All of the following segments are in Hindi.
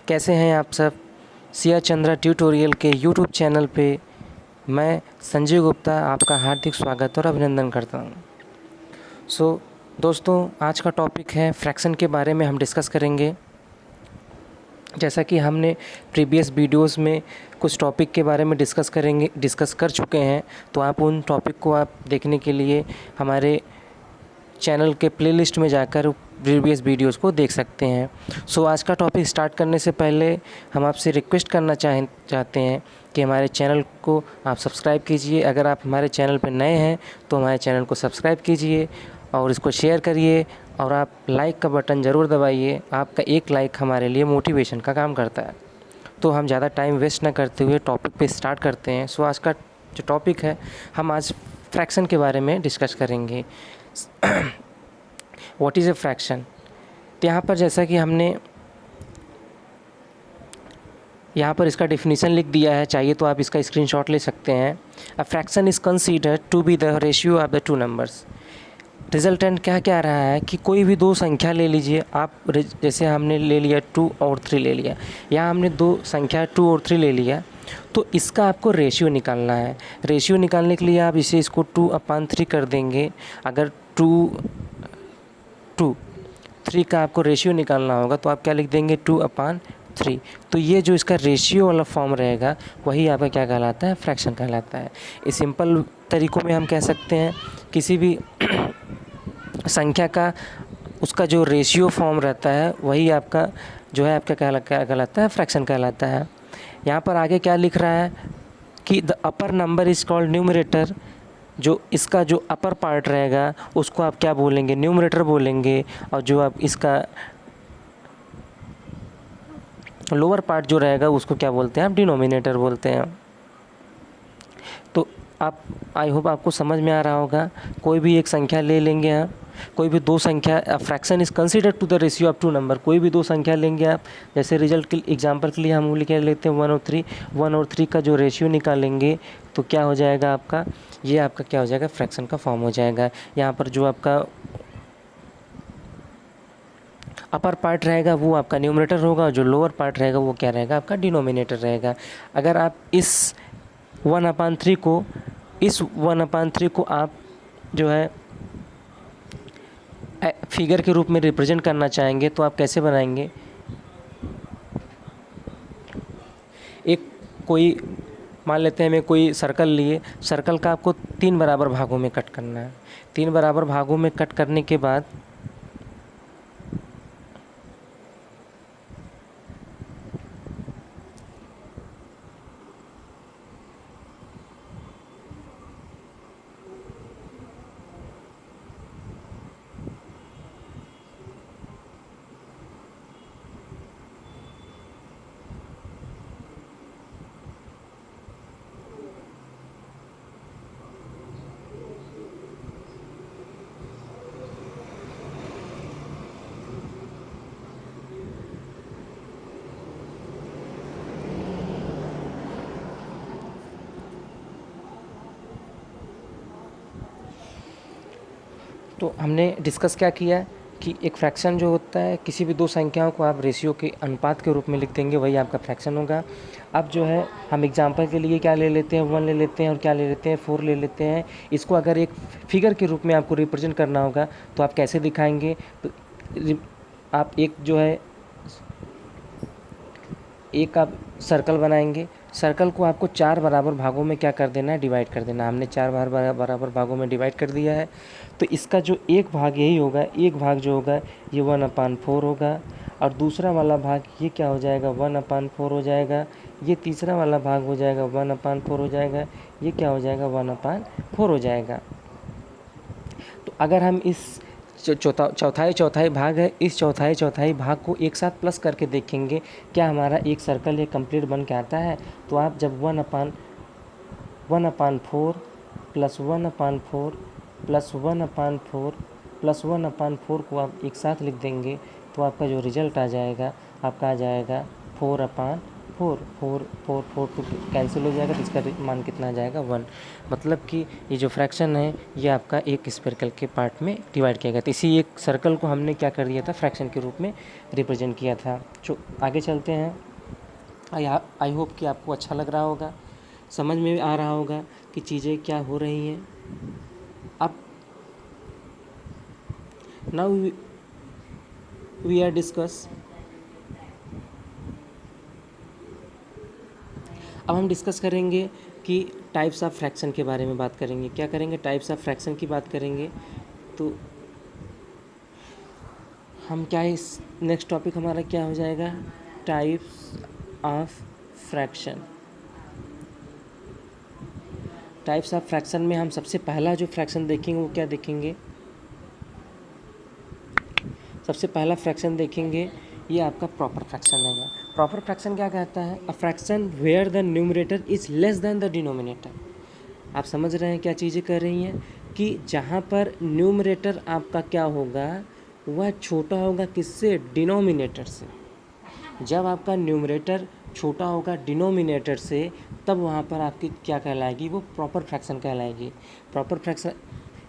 कैसे हैं आप सब। सिया चंद्रा ट्यूटोरियल के यूट्यूब चैनल पे मैं संजय गुप्ता आपका हार्दिक स्वागत और अभिनंदन करता हूं। दोस्तों, आज का टॉपिक है फ्रैक्शन के बारे में हम डिस्कस करेंगे। जैसा कि हमने प्रीवियस वीडियोस में कुछ टॉपिक के बारे में डिस्कस कर चुके हैं, तो आप उन टॉपिक को आप देखने के लिए हमारे चैनल के प्लेलिस्ट में जाकर प्रीवियस वीडियोस को देख सकते हैं। आज का टॉपिक स्टार्ट करने से पहले हम आपसे रिक्वेस्ट करना चाहते हैं कि हमारे चैनल को आप सब्सक्राइब कीजिए। अगर आप हमारे चैनल पर नए हैं तो हमारे चैनल को सब्सक्राइब कीजिए और इसको शेयर करिए और आप लाइक का बटन ज़रूर दबाइए। आपका एक लाइक हमारे लिए मोटिवेशन का काम करता है। तो हम ज़्यादा टाइम वेस्ट ना करते हुए टॉपिक पे स्टार्ट करते हैं। आज का जो टॉपिक है, हम आज फ्रैक्शन के बारे में डिस्कस करेंगे। What is a fraction. तो यहाँ पर जैसा कि हमने यहाँ पर इसका डेफिनेशन लिख दिया है, चाहिए तो आप इसका स्क्रीनशॉट ले सकते हैं। A fraction is considered to be the ratio of the two numbers. Resultant क्या कह रहा है कि कोई भी दो संख्या ले लीजिए आप, जैसे हमने ले लिया 2 और 3 ले लिया, यहाँ हमने दो संख्या 2 और 3 ले लिया, तो इसका आपको रेशियो निकालना है। रेशियो निकालने के लिए आप इसको 2/3 कर देंगे। अगर 3 का आपको रेशियो निकालना होगा तो आप क्या लिख देंगे, 2/3। तो ये जो इसका रेशियो वाला फॉर्म रहेगा वही आपका क्या कहलाता है, फ्रैक्शन कहलाता है। इस सिंपल तरीक़ों में हम कह सकते हैं किसी भी संख्या का उसका जो रेशियो फॉर्म रहता है वही आपका जो है आपका क्या कहलाता है, फ्रैक्शन कहलाता है। यहाँ पर आगे क्या लिख रहा है कि the upper number is called numerator. जो इसका जो अपर पार्ट रहेगा उसको आप क्या बोलेंगे, न्यूमरेटर बोलेंगे, और जो आप इसका लोअर पार्ट जो रहेगा उसको क्या बोलते हैं, आप डिनोमिनेटर बोलते हैं। तो आप, आई होप आपको समझ में आ रहा होगा। कोई भी एक संख्या ले लेंगे आप, कोई भी दो संख्या, fraction is considered to the ratio of 2 number. कोई भी दो संख्या लेंगे आप, जैसे रिजल्ट के एग्जांपल के लिए हम लिख लेते हैं 1 और 3। 1 और 3 का जो रेशियो निकालेंगे तो क्या हो जाएगा आपका, ये आपका क्या हो जाएगा, फ्रैक्शन का फॉर्म हो जाएगा। यहाँ पर जो आपका अपर पार्ट रहेगा वो आपका न्यूमरेटर होगा, और जो लोअर पार्ट रहेगा वो क्या रहेगा, आपका डिनोमिनेटर रहेगा। अगर आप इस 1/3 को आप जो है फिगर के रूप में रिप्रेजेंट करना चाहेंगे तो आप कैसे बनाएंगे। एक कोई मान लेते हैं, मैं कोई सर्कल लिए, सर्कल का आपको 3 बराबर भागों में कट करना है। 3 बराबर भागों में कट करने के बाद तो हमने डिस्कस क्या किया कि एक फ्रैक्शन जो होता है, किसी भी दो संख्याओं को आप रेशियो के अनुपात के रूप में लिख देंगे, वही आपका फ्रैक्शन होगा। अब जो है हम एग्जांपल के लिए क्या ले लेते हैं, 1 ले लेते हैं और क्या ले लेते हैं, 4 ले लेते हैं। इसको अगर एक फिगर के रूप में आपको रिप्रेजेंट करना होगा तो आप कैसे दिखाएंगे, तो आप एक आप सर्कल बनाएंगे। सर्कल को आपको 4 बराबर भागों में क्या कर देना है, डिवाइड कर देना। हमने 4 बराबर भागों में डिवाइड कर दिया है। तो इसका जो एक भाग यही होगा, एक भाग जो होगा ये 1/4 होगा, और दूसरा वाला भाग ये क्या हो जाएगा, 1/4 हो जाएगा। ये तीसरा वाला भाग हो जाएगा 1/4 हो जाएगा। ये क्या हो जाएगा, 1/4 हो जाएगा। तो अगर हम इस चौथाई भाग है, इस चौथाई भाग को एक साथ प्लस करके देखेंगे क्या हमारा एक सर्कल ये कंप्लीट बन के आता है। तो आप जब 1/4 प्लस 1/4 प्लस 1/4 प्लस 1/4 को आप एक साथ लिख देंगे तो आपका जो रिजल्ट आ जाएगा, आपका आ जाएगा 4/4। 4 4 4 4 टू कैंसिल हो जाएगा, तो इसका मान कितना आ जाएगा 1। मतलब कि ये जो फ्रैक्शन है ये आपका एक स्पेरिकल के पार्ट में डिवाइड किया गया था। इसी एक सर्कल को हमने क्या कर दिया था, फ्रैक्शन के रूप में रिप्रेजेंट किया था। जो आगे चलते हैं, आई होप कि आपको अच्छा लग रहा होगा, समझ में आ रहा होगा कि चीज़ें क्या हो रही हैं। अब नाउ वी आर डिस्कस अब हम डिस्कस करेंगे कि टाइप्स ऑफ फ्रैक्शन के बारे में बात करेंगे। क्या करेंगे, टाइप्स ऑफ फ्रैक्शन की बात करेंगे। तो हम क्या, इस नेक्स्ट टॉपिक हमारा क्या हो जाएगा, types of fraction. Types of fraction में हम सबसे पहला जो फ्रैक्शन देखेंगे वो क्या देखेंगे, सबसे पहला फ्रैक्शन देखेंगे ये आपका प्रॉपर फ्रैक्शन रहेगा। प्रॉपर फ्रैक्शन क्या कहता है, a fraction where the numerator is less than the denominator. आप समझ रहे हैं क्या चीज़ें कर रही हैं, कि जहाँ पर न्यूमरेटर आपका क्या होगा, वह छोटा होगा किससे, डिनोमिनेटर से। जब आपका न्यूमरेटर छोटा होगा डिनोमिनेटर से, तब वहाँ पर आपकी क्या कहलाएगी, वो प्रॉपर फ्रैक्शन कहलाएगी। प्रॉपर फ्रैक्शन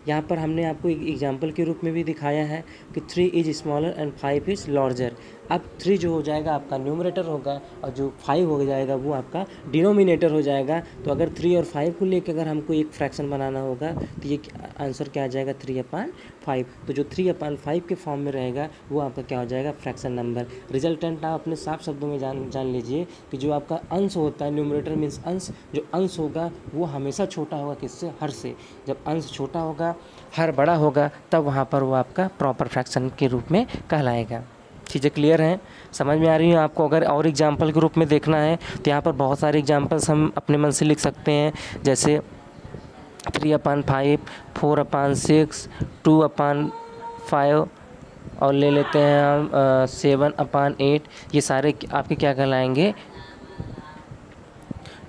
यहाँ पर हमने आपको एक एग्जांपल के रूप में भी दिखाया है कि 3 is smaller and 5 is larger. अब 3 जो हो जाएगा आपका न्यूमरेटर होगा, और जो 5 हो जाएगा वो आपका डिनोमिनेटर हो जाएगा। तो अगर 3 और 5 को लेकर अगर हमको एक फ्रैक्शन बनाना होगा, तो ये आंसर क्या आ जाएगा, 3/5। तो जो 3/5 के फॉर्म में रहेगा वो आपका क्या हो जाएगा, फ्रैक्शन नंबर। रिजल्टेंट आप अपने साफ शब्दों में जान लीजिए कि जो आपका अंश होता है, न्यूमरेटर मीन्स अंश, जो अंश होगा वो हमेशा छोटा होगा किससे, हर से। जब अंश छोटा होगा, हर बड़ा होगा, तब वहाँ पर वो आपका प्रॉपर फ्रैक्शन के रूप में कहलाएगा। चीज़ें क्लियर हैं, समझ में आ रही है आपको। अगर और एग्जांपल के रूप में देखना है तो यहाँ पर बहुत सारे एग्जांपल्स हम अपने मन से लिख सकते हैं, जैसे 3/5, 4/6, 2/5, और ले लेते हैं हम 7/8। ये सारे आपके क्या कहलाएंगे,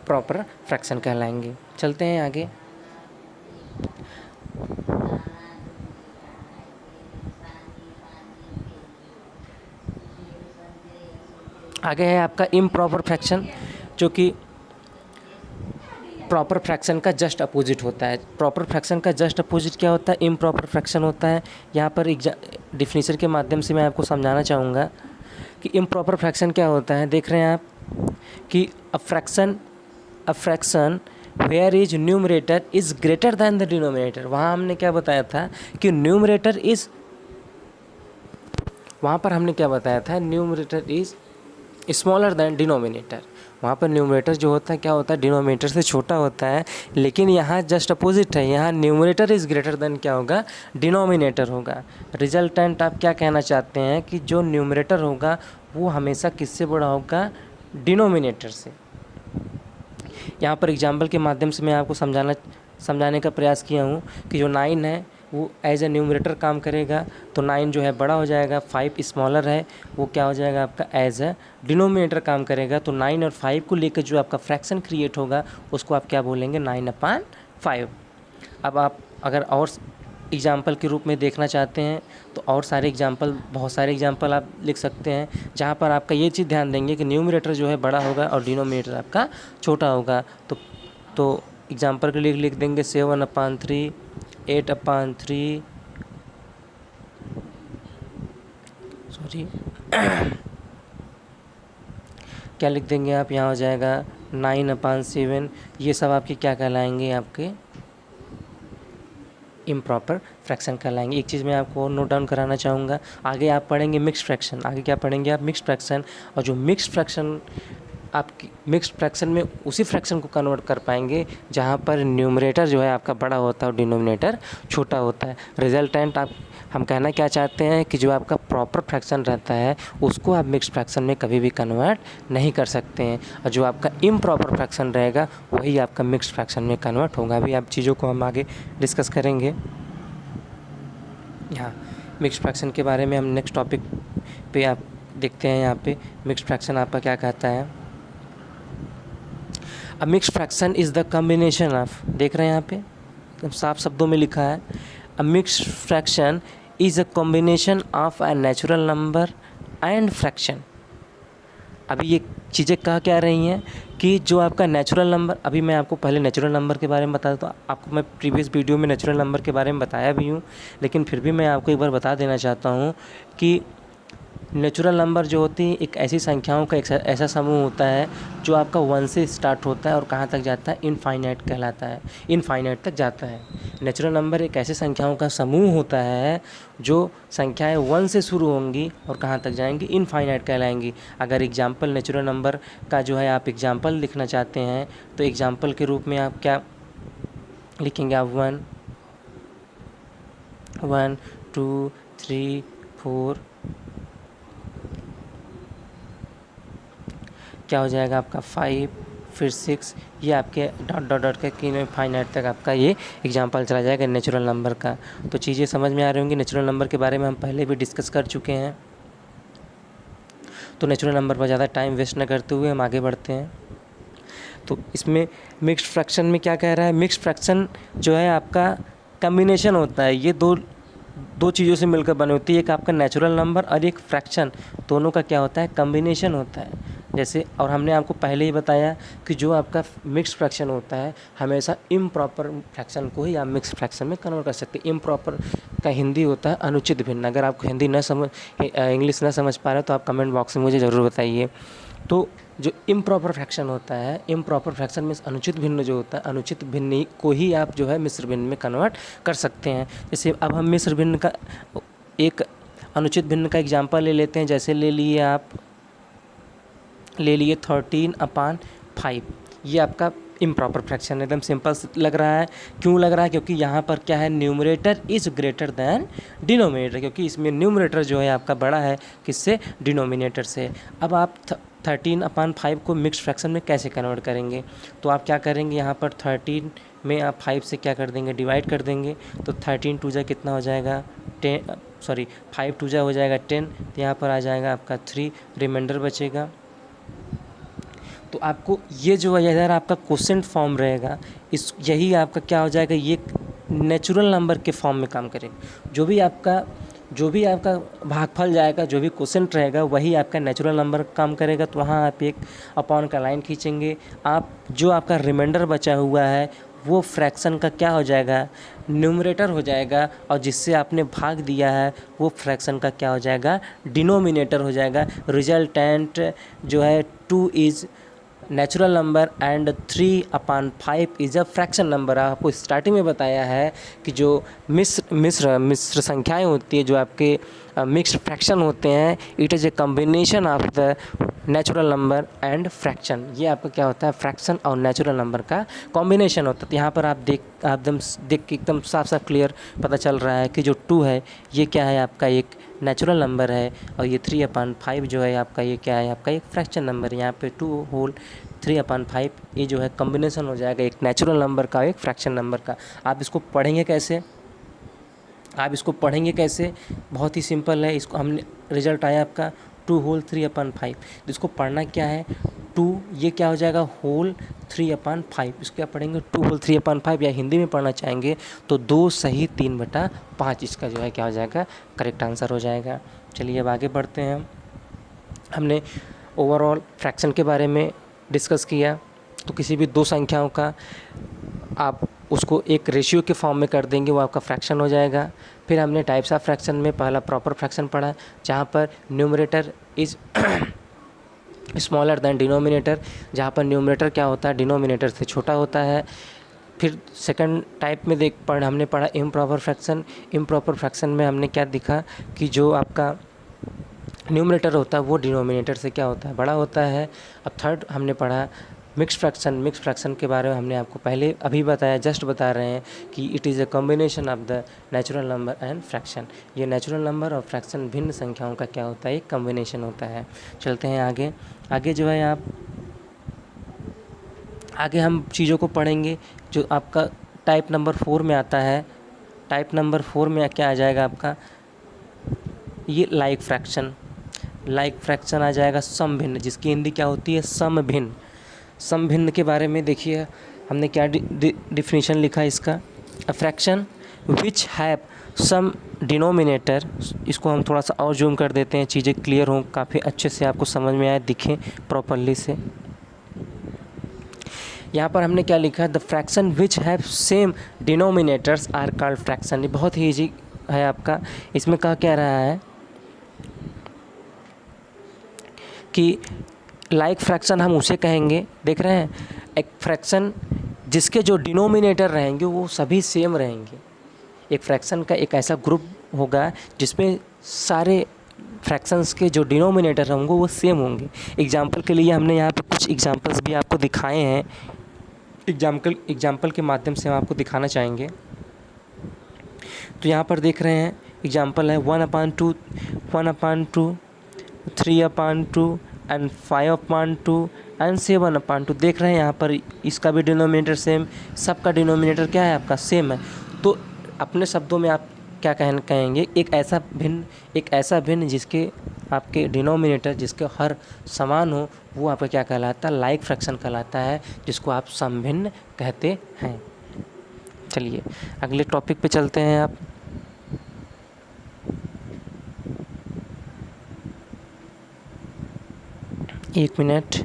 प्रॉपर फ्रैक्शन कहलाएंगे। चलते हैं आगे। आगे है आपका इम्प्रॉपर फ्रैक्शन, जो कि प्रॉपर फ्रैक्शन का जस्ट अपोजिट होता है। प्रॉपर फ्रैक्शन का जस्ट अपोजिट क्या होता है, इम्प्रॉपर फ्रैक्शन होता है। यहाँ पर एक डिफिनीशन के माध्यम से मैं आपको समझाना चाहूँगा कि इम्प्रॉपर फ्रैक्शन क्या होता है। देख रहे हैं आप कि a fraction where is numerator is greater than the denominator. वहाँ हमने क्या बताया था कि न्यूमरेटर इज़, वहाँ पर हमने क्या बताया था, numerator is smaller than denominator. वहाँ पर न्यूमरेटर जो होता है क्या होता है, डिनोमिनेटर से छोटा होता है। लेकिन यहाँ जस्ट अपोजिट है, यहाँ न्यूमरेटर इज़ ग्रेटर दैन क्या होगा, डिनोमिनेटर होगा। रिजल्टेंट आप क्या कहना चाहते हैं कि जो न्यूमरेटर होगा वो हमेशा किससे बड़ा होगा, डिनोमिनेटर से। यहाँ पर एग्जाम्पल के माध्यम से मैं आपको समझाने का प्रयास किया हूँ कि जो 9 है वो एज ए न्यूमरेटर काम करेगा, तो 9 जो है बड़ा हो जाएगा। 5 स्मॉलर है, वो क्या हो जाएगा आपका, एज ए डिनोमिनेटर काम करेगा। तो 9 और 5 को लेकर जो आपका फ्रैक्शन क्रिएट होगा उसको आप क्या बोलेंगे, 9/5। अब आप अगर और एग्जाम्पल के रूप में देखना चाहते हैं तो और सारे एग्जाम्पल, बहुत सारे एग्जाम्पल आप लिख सकते हैं, जहाँ पर आपका ये चीज़ ध्यान देंगे कि न्यूमरेटर जो है बड़ा होगा और डिनोमिनेटर आपका छोटा होगा। तो एग्जाम्पल के लिए लिख देंगे 7/3, 8/3, सॉरी क्या लिख देंगे आप, यहाँ हो जाएगा 9/7। ये सब आपके क्या कहलाएंगे, आपके इम्प्रॉपर फ्रैक्शन कहलाएंगे। एक चीज़ मैं आपको नोट डाउन कराना चाहूँगा, आगे आप पढ़ेंगे मिक्स्ड फ्रैक्शन। आगे क्या पढ़ेंगे आप, मिक्स्ड फ्रैक्शन। और जो मिक्स्ड फ्रैक्शन, आपकी मिक्स्ड फ्रैक्शन में उसी फ्रैक्शन को कन्वर्ट कर पाएंगे जहाँ पर न्यूमरेटर जो है आपका बड़ा होता है और डिनोमिनेटर छोटा होता है। रिजल्टेंट हम कहना क्या चाहते हैं कि जो आपका प्रॉपर फ्रैक्शन रहता है उसको आप मिक्स्ड फ्रैक्शन में कभी भी कन्वर्ट नहीं कर सकते हैं, और जो आपका इम्प्रॉपर फ्रैक्शन रहेगा वही आपका मिक्स्ड फ्रैक्शन में कन्वर्ट होगा। अभी आप चीज़ों को हम आगे डिस्कस करेंगे। यहाँ मिक्स्ड फ्रैक्शन के बारे में हम नेक्स्ट टॉपिक पे आप देखते हैं। यहाँ पे मिक्स्ड फ्रैक्शन आपका क्या कहता है, अ mixed fraction is the combination of, देख रहे हैं यहाँ पे एकदम साफ शब्दों में लिखा है, अ mixed fraction is a combination of a natural number and fraction. अभी ये चीज़ें कह क्या रही हैं कि जो आपका नेचुरल नंबर, अभी मैं आपको पहले नेचुरल नंबर के बारे में बता देता हूँ। आपको मैं प्रीवियस वीडियो में नेचुरल नंबर के बारे में बताया भी हूँ, लेकिन फिर भी मैं आपको एक बार बता देना चाहता हूँ कि नेचुरल नंबर जो होती है एक ऐसी संख्याओं का एक ऐसा समूह होता है जो आपका 1 से स्टार्ट होता है और कहाँ तक जाता है, इनफाइनाइट कहलाता है, इनफाइनाइट तक जाता है। नेचुरल नंबर एक ऐसी संख्याओं का समूह होता है जो संख्याएं 1 से शुरू होंगी और कहाँ तक जाएंगी, इनफाइनाइट कहलाएंगी। अगर एग्जाम्पल नेचुरल नंबर का जो है आप एग्जाम्पल लिखना चाहते हैं तो एग्जाम्पल के रूप में आप क्या लिखेंगे, आप 1 2 3 4, क्या हो जाएगा आपका 5, फिर 6, ये आपके डॉट डॉट डॉट के फाइनाइट तक आपका ये एग्जांपल चला जाएगा नेचुरल नंबर का। तो चीज़ें समझ में आ रही होंगी। नेचुरल नंबर के बारे में हम पहले भी डिस्कस कर चुके हैं, तो नेचुरल नंबर पर ज़्यादा टाइम वेस्ट न करते हुए हम आगे बढ़ते हैं। तो इसमें मिक्स्ड फ्रैक्शन में क्या कह रहा है, मिक्स्ड फ्रैक्शन जो है आपका कम्बिनेशन होता है, ये दो चीज़ों से मिलकर बनी होती है, एक आपका नेचुरल नंबर और एक फ्रैक्शन, दोनों का क्या होता है, कम्बिनेशन होता है। जैसे, और हमने आपको पहले ही बताया कि जो आपका मिक्स्ड फ्रैक्शन होता है हमेशा इम्प्रॉपर फ्रैक्शन को ही आप मिक्स्ड फ्रैक्शन में कन्वर्ट कर सकते हैं। इम्प्रॉपर का हिंदी होता है अनुचित भिन्न। अगर आपको हिंदी इंग्लिश न समझ पा रहे तो आप कमेंट बॉक्स में मुझे ज़रूर बताइए। तो जो इम्प्रॉपर फ्रैक्शन होता है, इम्प्रॉपर फ्रैक्शन में अनुचित भिन्न जो होता है, अनुचित भिन्न को ही आप जो है मिश्र भिन्न में कन्वर्ट कर सकते हैं। जैसे अब हम मिश्र भिन्न का एक अनुचित भिन्न का एग्जांपल ले लेते हैं। जैसे ले लिए 13/5, ये आपका इम्प्रॉपर फ्रैक्शन एकदम सिंपल लग रहा है। क्यों लग रहा है, क्योंकि यहाँ पर क्या है, numerator is greater then denominator, क्योंकि इसमें न्यूमरेटर जो है आपका बड़ा है किससे, डिनोमिनेटर से। अब आप 13/5 को मिक्स्ड फ्रैक्शन में कैसे कन्वर्ट करेंगे, तो आप क्या करेंगे, यहाँ पर 13 में आप 5 से क्या कर देंगे, डिवाइड कर देंगे। तो 13 2 जा कितना हो जाएगा, 5 2 जा हो जाएगा 10, तो यहाँ पर आ जाएगा आपका 3, रिमाइंडर बचेगा। तो आपको ये जो है इधर आपका क्वोशिएंट फॉर्म रहेगा, यही आपका क्या हो जाएगा, ये नेचुरल नंबर के फॉर्म में काम करेगा। जो भी आपका भागफल जाएगा, जो भी क्वोशिएंट रहेगा वही आपका नेचुरल नंबर काम करेगा। तो वहाँ आप एक अपॉन का लाइन खींचेंगे, आप जो आपका रिमाइंडर बचा हुआ है वो फ्रैक्शन का क्या हो जाएगा, न्यूमरेटर हो जाएगा, और जिससे आपने भाग दिया है वो फ्रैक्शन का क्या हो जाएगा, डिनोमिनेटर हो जाएगा। रिजल्टेंट जो है 2 is natural number and 3/5 is a fraction number. आपको स्टार्टिंग में बताया है कि जो मिश्र संख्याएं होती है, जो आपके मिक्स्ड फ्रैक्शन होते हैं, it is a combination of the natural number and fraction. ये आपका क्या होता है, फ्रैक्शन और नेचुरल नंबर का कॉम्बिनेशन होता है। तो यहाँ पर आप देख के एकदम साफ साफ क्लियर पता चल रहा है कि जो 2 है ये क्या है, आपका एक नेचुरल नंबर है, और ये 3/5 जो है आपका ये क्या है, आपका एक फ्रैक्शन नंबर है। यहाँ पे 2 होल 3/5 ये जो है कॉम्बिनेशन हो जाएगा एक नेचुरल नंबर का, एक फ्रैक्शन नंबर का। आप इसको पढ़ेंगे कैसे, बहुत ही सिंपल है। इसको हमने रिजल्ट आया आपका 2 होल 3/5, तो इसको पढ़ना क्या है, 2 ये क्या हो जाएगा, होल 3/5, इसको क्या पढ़ेंगे, 2 होल 3/5, या हिंदी में पढ़ना चाहेंगे तो 2 सही 3/5, इसका जो है क्या हो जाएगा, करेक्ट आंसर हो जाएगा। चलिए अब आगे बढ़ते हैं। हमने ओवरऑल फ्रैक्शन के बारे में डिस्कस किया। तो किसी भी दो संख्याओं का आप उसको एक रेशियो के फॉर्म में कर देंगे, वो आपका फ्रैक्शन हो जाएगा। फिर हमने टाइप्स ऑफ फ्रैक्शन में पहला प्रॉपर फ्रैक्शन पढ़ा, जहाँ पर numerator is smaller than denominator, जहाँ पर न्यूमरेटर क्या होता है, डिनोमिनेटर से छोटा होता है। फिर सेकंड टाइप में हमने पढ़ा इम्प्रॉपर फ्रैक्शन। इम्प्रॉपर फ्रैक्शन में हमने क्या दिखा कि जो आपका न्यूमरेटर होता है वो डिनोमिनेटर से क्या होता है, बड़ा होता है। अब थर्ड हमने पढ़ा मिक्स्ड फ्रैक्शन। मिक्स्ड फ्रैक्शन के बारे में हमने आपको पहले अभी बताया, जस्ट बता रहे हैं कि it is a combination of the natural number and fraction. ये नेचुरल नंबर और फ्रैक्शन भिन्न संख्याओं का क्या होता है, एक कॉम्बिनेशन होता है। चलते हैं आगे जो है आगे हम चीज़ों को पढ़ेंगे जो आपका टाइप नंबर 4 में आता है। टाइप नंबर 4 में क्या आ जाएगा आपका, ये लाइक फ्रैक्शन आ जाएगा, समभिन्न, जिसकी हिंदी क्या होती है, समभिन्न। समभिन्न के बारे में देखिए हमने क्या डिफिनीशन लिखा इसका, a fraction which have same denominator, इसको हम थोड़ा सा और जूम कर देते हैं, चीज़ें क्लियर हों, काफ़ी अच्छे से आपको समझ में आए, दिखें प्रॉपरली से। यहाँ पर हमने क्या लिखा है, the fraction which have same denominators are called fraction. ये बहुत ही ईजी है आपका। इसमें क्या रहा है कि लाइक फ्रैक्शन हम उसे कहेंगे, देख रहे हैं, एक फ्रैक्शन जिसके जो डिनोमिनेटर रहेंगे वो सभी सेम रहेंगे। एक फ्रैक्शन का एक ऐसा ग्रुप होगा जिसमें सारे फ्रैक्शंस के जो डिनोमिनेटर होंगे वो सेम होंगे। एग्जाम्पल के लिए हमने यहाँ पे कुछ एग्जाम्पल्स भी आपको दिखाए हैं, एग्जाम्पल के माध्यम से हम आपको दिखाना चाहेंगे। तो यहाँ पर देख रहे हैं एग्जाम्पल है 1/2, 1/2, 3/2 एंड 5/2 एंड 7/2। देख रहे हैं यहाँ पर इसका भी डिनोमिनेटर सेम, सबका डिनोमिनेटर क्या है आपका सेम है। तो अपने शब्दों में आप क्या कहेंगे, एक ऐसा भिन्न जिसके आपके डिनोमिनेटर जिसके हर समान हो वो आपका क्या कहलाता है, लाइक फ्रैक्शन कहलाता है, जिसको आप समभिन्न कहते हैं। चलिए अगले टॉपिक पे चलते हैं आप। एक मिनट,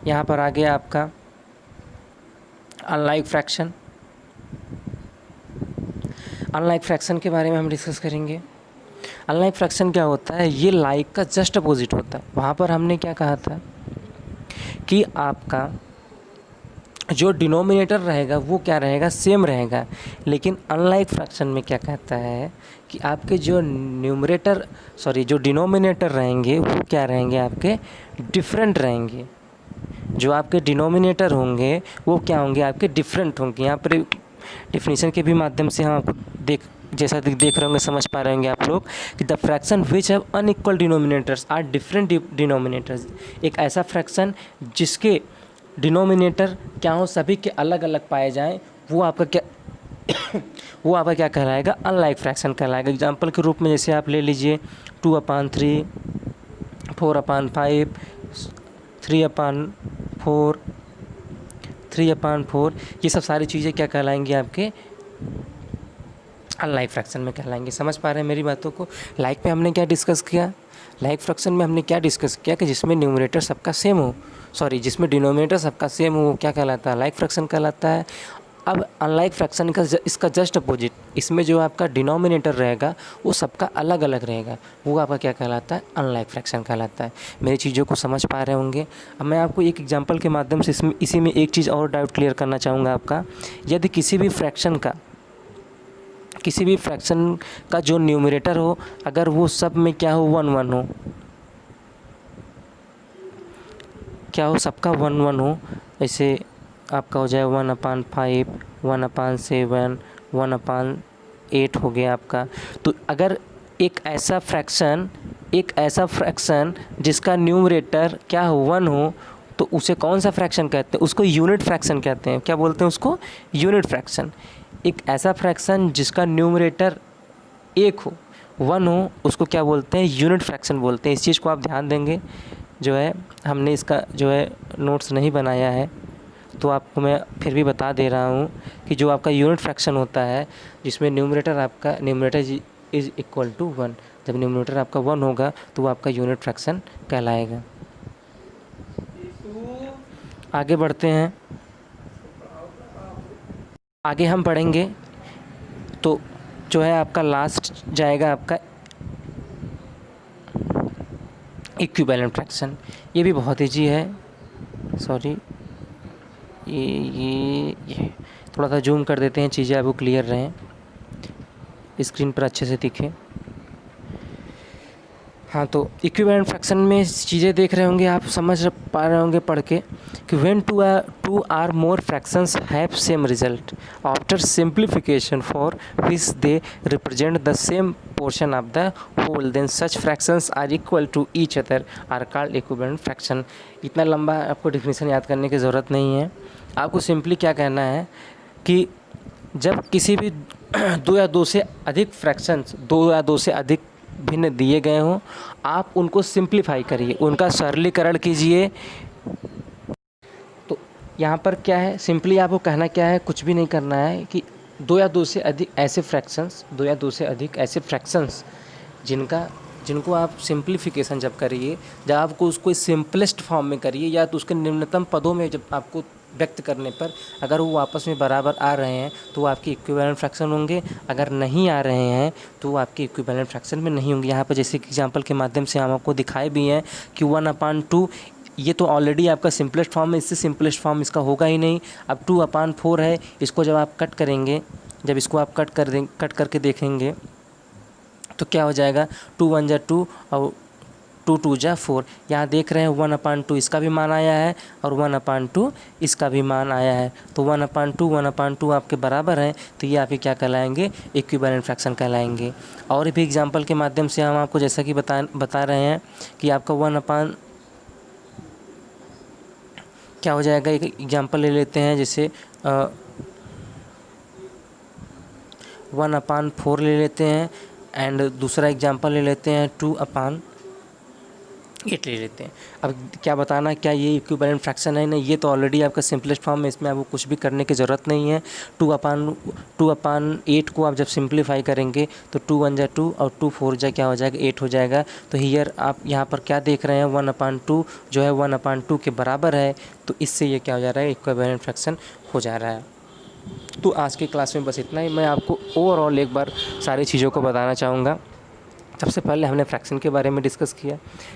यहाँ पर आ गया आपका अनलाइक फ्रैक्शन। अनलाइक फ्रैक्शन के बारे में हम डिस्कस करेंगे। अनलाइक फ्रैक्शन क्या होता है, ये लाइक का जस्ट अपोजिट होता है। वहाँ पर हमने क्या कहा था कि आपका जो डिनोमिनेटर रहेगा वो क्या रहेगा, सेम रहेगा। लेकिन अनलाइक फ्रैक्शन में क्या कहता है कि आपके जो जो डिनोमिनेटर रहेंगे वो क्या रहेंगे, आपके डिफरेंट रहेंगे। जो आपके डिनोमिनेटर होंगे वो क्या होंगे, आपके डिफरेंट होंगे। यहाँ पर डिफिनीशन के भी माध्यम से हम आपको देख रहे होंगे, समझ पा रहे होंगे आप लोग कि the fraction which have unequal denominators are different denominators. एक ऐसा फ्रैक्शन जिसके डिनोमिनेटर क्या हो, सभी के अलग अलग पाए जाएं, वो आपका क्या कहलाएगा, अनलाइक फ्रैक्शन कहलाएगा। एग्जाम्पल के रूप में जैसे आप ले लीजिए 2/3, 4/5, 3/4, 3/4, ये सब सारी चीज़ें क्या कहलाएंगी, आपके अनलाइक फ्रैक्शन में कहलाएंगे। समझ पा रहे हैं मेरी बातों को। लाइक में हमने क्या डिस्कस किया, लाइक फ्रैक्शन में हमने क्या डिस्कस किया कि जिसमें न्यूमरेटर सबका सेम हो, जिसमें डिनोमिनेटर सबका सेम हो, वो क्या कहलाता है, लाइक फ्रैक्शन कहलाता है। अब अनलाइक फ्रैक्शन का इसका जस्ट अपोजिट, इसमें जो आपका डिनोमिनेटर रहेगा वो सबका अलग अलग रहेगा, वो आपका क्या कहलाता है, अनलाइक फ्रैक्शन कहलाता है। मेरी चीज़ों को समझ पा रहे होंगे। अब मैं आपको एक एग्जांपल के माध्यम से इसी में एक चीज़ और डाउट क्लियर करना चाहूँगा आपका। यदि किसी भी फ्रैक्शन का जो न्यूमरेटर हो, अगर वो सब में क्या हो, 1/1 हो, क्या हो, सबका 1/1 हो, ऐसे आपका हो जाए 1/5, 1/7, 1/8 हो गया आपका। तो अगर एक ऐसा फ्रैक्शन जिसका न्यूमरेटर क्या हो, 1 हो, तो उसे कौन सा फ्रैक्शन कहते हैं, उसको यूनिट फ्रैक्शन कहते हैं। क्या बोलते हैं उसको, यूनिट फ्रैक्शन। एक ऐसा फ्रैक्शन जिसका न्यूमरेटर 1 हो, 1 हो, उसको क्या बोलते हैं, यूनिट फ्रैक्शन बोलते हैं। इस चीज़ को आप ध्यान देंगे। जो है हमने इसका जो है नोट्स नहीं बनाया है, तो आपको मैं फिर भी बता दे रहा हूँ कि जो आपका यूनिट फ्रैक्शन होता है जिसमें न्यूमरेटर इज़ इक्वल टू 1, जब न्यूमरेटर आपका 1 होगा तो वो आपका यूनिट फ्रैक्शन कहलाएगा। आगे बढ़ते हैं, आगे हम पढ़ेंगे तो जो है आपका लास्ट जाएगा आपका इक्विवेलेंट फ्रैक्शन। ये भी बहुत ईजी है। ये थोड़ा सा जूम कर देते हैं, चीज़ें आपको क्लियर रहें, स्क्रीन पर अच्छे से दिखे। हाँ, तो इक्विवेलेंट फ्रैक्शन में चीज़ें देख रहे होंगे आप, समझ पा रहे होंगे पढ़ के कि when two or more fractions have same result after simplification for which they represent the same portion of the whole, then such fractions are equal to each other are called equivalent fraction. इतना लंबा आपको डेफिनेशन याद करने की ज़रूरत नहीं है। आपको सिंपली क्या कहना है कि जब किसी भी दो या दो से अधिक फ्रैक्शंस, दो या दो से अधिक भिन्न दिए गए हों, आप उनको सिंप्लीफाई करिए, उनका सरलीकरण कीजिए। तो यहाँ पर क्या है, सिंपली आपको कहना क्या है, कुछ भी नहीं करना है कि दो या दो से अधिक ऐसे फ्रैक्शंस जिनको आप सिंप्लीफिकेशन जब करिए, जब आपको उसको सिंपलेस्ट फॉर्म में करिए या तो उसके निम्नतम पदों में जब आपको व्यक्त करने पर अगर वो आपस में बराबर आ रहे हैं तो वो आपके इक्विवेलेंट फ्रैक्शन होंगे, अगर नहीं आ रहे हैं तो वो आपके इक्विवेलेंट फ्रैक्शन में नहीं होंगे। यहाँ पर जैसे कि एग्जांपल के माध्यम से हम आपको दिखाए भी हैं कि 1/2 ये तो ऑलरेडी आपका सिंपलेस्ट फॉर्म है, इससे सिंपलेस्ट फॉर्म इसका होगा ही नहीं। अब 2/4 है, इसको जब आप कट करेंगे, जब इसको आप कट करके देखेंगे तो क्या हो जाएगा, 2 1 जा 2 और 2 2 जा 4। यहाँ देख रहे हैं 1/2 इसका भी मान आया है और 1/2 इसका भी मान आया है। तो 1/2 आपके बराबर हैं, तो ये आपके क्या कहलाएंगे, इक्विवेलेंट फ्रैक्शन कहलाएंगे। और भी एग्जांपल के माध्यम से हम आपको जैसा कि बता रहे हैं कि आपका क्या हो जाएगा, एक एग्जांपल ले लेते हैं, जैसे 1/4 ले लेते हैं एंड दूसरा एग्जांपल ले लेते हैं 2/8 ले लेते हैं। अब क्या बताना, क्या ये इक्विवेलेंट फ्रैक्शन है? नहीं, ये तो ऑलरेडी आपका सिंपलेस्ट फॉर्म है, इसमें आपको कुछ भी करने की ज़रूरत नहीं है। 2/8 को आप जब सिंप्लीफाई करेंगे तो 2 1 जा 2 और 2 4 जा क्या हो जाएगा, 8 हो जाएगा। तो हियर आप यहाँ पर क्या देख रहे हैं, 1/2 जो है 1/2 के बराबर है, तो इससे ये क्या हो जा रहा है, इक्विवेलेंट फ्रैक्शन हो जा रहा है। तो आज की क्लास में बस इतना ही। मैं आपको ओवरऑल एक बार सारी चीज़ों को बताना चाहूँगा। सबसे पहले हमने फ्रैक्शन के बारे में डिस्कस किया।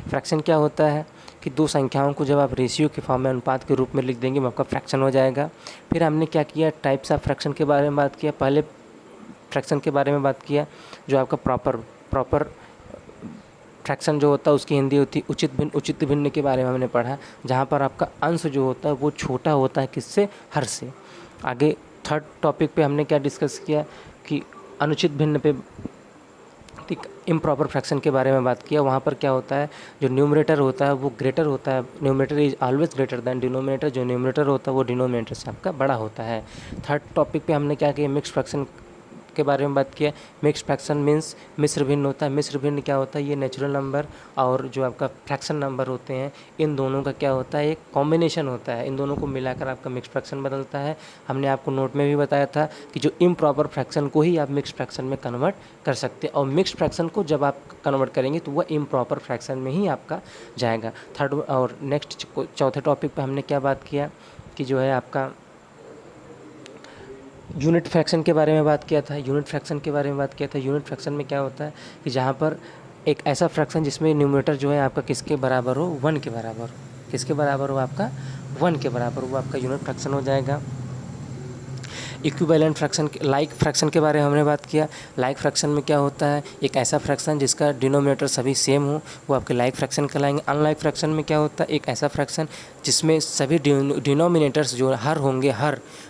फ्रैक्शन क्या होता है कि दो संख्याओं को जब आप रेशियो के फॉर्म में, अनुपात के रूप में लिख देंगे, वो आपका फ्रैक्शन हो जाएगा। फिर हमने क्या किया, टाइप्स ऑफ फ्रैक्शन के बारे में बात किया। पहले फ्रैक्शन के बारे में बात किया जो आपका प्रॉपर फ्रैक्शन जो होता है उसकी हिंदी होती है उचित भिन्न के बारे में हमने पढ़ा, जहाँ पर आपका अंश जो होता है वो छोटा होता है किससे, हर से। आगे थर्ड टॉपिक पे हमने क्या डिस्कस किया कि अनुचित भिन्न पे, इम्प्रॉपर फ्रैक्शन के बारे में बात किया। वहाँ पर क्या होता है, जो न्यूमरेटर होता है वो ग्रेटर होता है, numerator is always greater than denominator, जो न्यूमरेटर होता है वो डिनोमिनेटर से आपका बड़ा होता है। थर्ड टॉपिक पे हमने क्या किया, मिक्स्ड फ्रैक्शन के बारे में बात किया। मिक्स्ड फ्रैक्शन मीन्स मिश्र भिन्न होता है। मिश्र भिन्न क्या होता है, ये नेचुरल नंबर और जो आपका फ्रैक्शन नंबर होते हैं, इन दोनों का क्या होता है, एक कॉम्बिनेशन होता है, इन दोनों को मिलाकर आपका मिक्स्ड फ्रैक्शन बदलता है। हमने आपको नोट में भी बताया था कि जो इम्प्रॉपर फ्रैक्शन को ही आप मिक्स्ड फ्रैक्शन में कन्वर्ट कर सकते हैं, और मिक्स्ड फ्रैक्शन को जब आप कन्वर्ट करेंगे तो वह इम्प्रॉपर फ्रैक्शन में ही आपका जाएगा। थर्ड और नेक्स्ट चौथे टॉपिक पर हमने क्या बात किया कि जो है आपका यूनिट फ्रैक्शन के बारे में बात किया था। यूनिट फ्रैक्शन में क्या होता है कि जहाँ पर एक ऐसा फ्रैक्शन जिसमें न्यूमरेटर जो है आपका किसके बराबर हो, 1 के बराबर, किसके बराबर हो, आपका 1 के बराबर, वो आपका यूनिट फ्रैक्शन हो जाएगा। इक्विवेलेंट फ्रैक्शन, लाइक फ्रैक्शन के बारे में हमने बात किया। लाइक फ्रैक्शन में क्या होता है, एक ऐसा फ्रैक्शन जिसका डिनोमिनेटर सभी सेम हो, वो आपके लाइक फ्रैक्शन कहलाएंगे। अनलाइक फ्रैक्शन में क्या होता है, एक ऐसा फ्रैक्शन जिसमें सभी डिनोमिनेटर्स जो हर होंगे,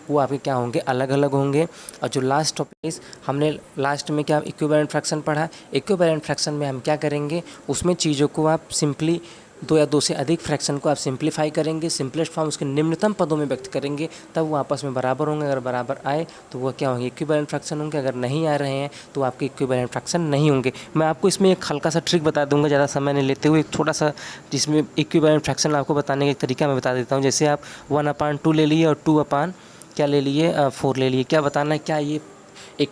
वो आपके क्या होंगे, अलग अलग होंगे। और जो लास्ट टॉपिक हमने लास्ट में क्या इक्विवेलेंट फ्रैक्शन पढ़ा। इक्विवेलेंट फ्रैक्शन में हम क्या करेंगे, उसमें चीज़ों को आप सिंपली दो या दो से अधिक फ्रैक्शन को आप सिंप्लीफाई करेंगे, सिंपलेस्ट फॉर्म उसके निम्नतम पदों में व्यक्त करेंगे, तब वो आपस में बराबर होंगे। अगर बराबर आए तो वो क्या होंगे, इक्विवेलेंट फ्रैक्शन होंगे। अगर नहीं आ रहे हैं तो आपके इक्विवेलेंट फ्रैक्शन नहीं होंगे। मैं आपको इसमें एक हल्का सा ट्रिक बता दूंगा, ज़्यादा समय नहीं लेते हुए, एक थोड़ा सा जिसमें इक्विवेलेंट फ्रैक्शन आपको बताने का एक तरीका मैं बता देता हूँ। जैसे आप 1/2 ले लिए और 2 क्या ले लिए, 4 ले लिए। क्या बताना है, क्या ये एक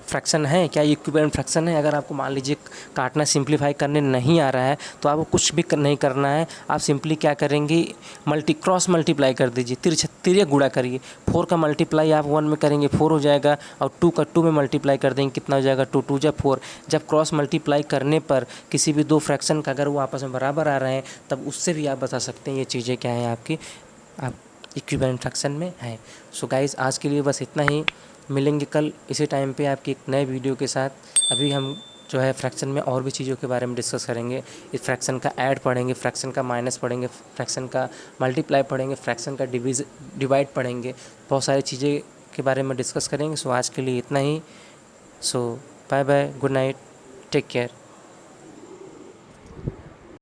फ्रैक्शन है, क्या ये इक्विवेलेंट फ्रैक्शन है? अगर आपको मान लीजिए काटना, सिंप्लीफाई करने नहीं आ रहा है तो आपको कुछ भी नहीं करना है। आप सिंपली क्या करेंगे, क्रॉस मल्टीप्लाई कर दीजिए, तिर्यक गुणा करिए। 4 का मल्टीप्लाई आप 1 में करेंगे 4 हो जाएगा, और 2 का 2 में मल्टीप्लाई कर देंगे, कितना हो जाएगा, 2 2 जा 4। जब क्रॉस मल्टीप्लाई करने पर किसी भी दो फ्रैक्शन का अगर वो आपस में बराबर आ रहे हैं, तब उससे भी आप बता सकते हैं ये चीज़ें क्या हैं आपकी, आप इक्विवेलेंट फ्रैक्शन में हैं। सो गाइस, आज के लिए बस इतना ही। मिलेंगे कल इसी टाइम पे आपकी एक नए वीडियो के साथ। अभी हम जो है फ्रैक्शन में और भी चीज़ों के बारे में डिस्कस करेंगे। इस फ्रैक्शन का ऐड पढ़ेंगे, फ्रैक्शन का माइनस पढ़ेंगे, फ्रैक्शन का मल्टीप्लाई पढ़ेंगे, फ्रैक्शन का डिवाइड पढ़ेंगे। बहुत सारी चीज़ें के बारे में डिस्कस करेंगे। सो आज के लिए इतना ही। So bye bye, good night, take care.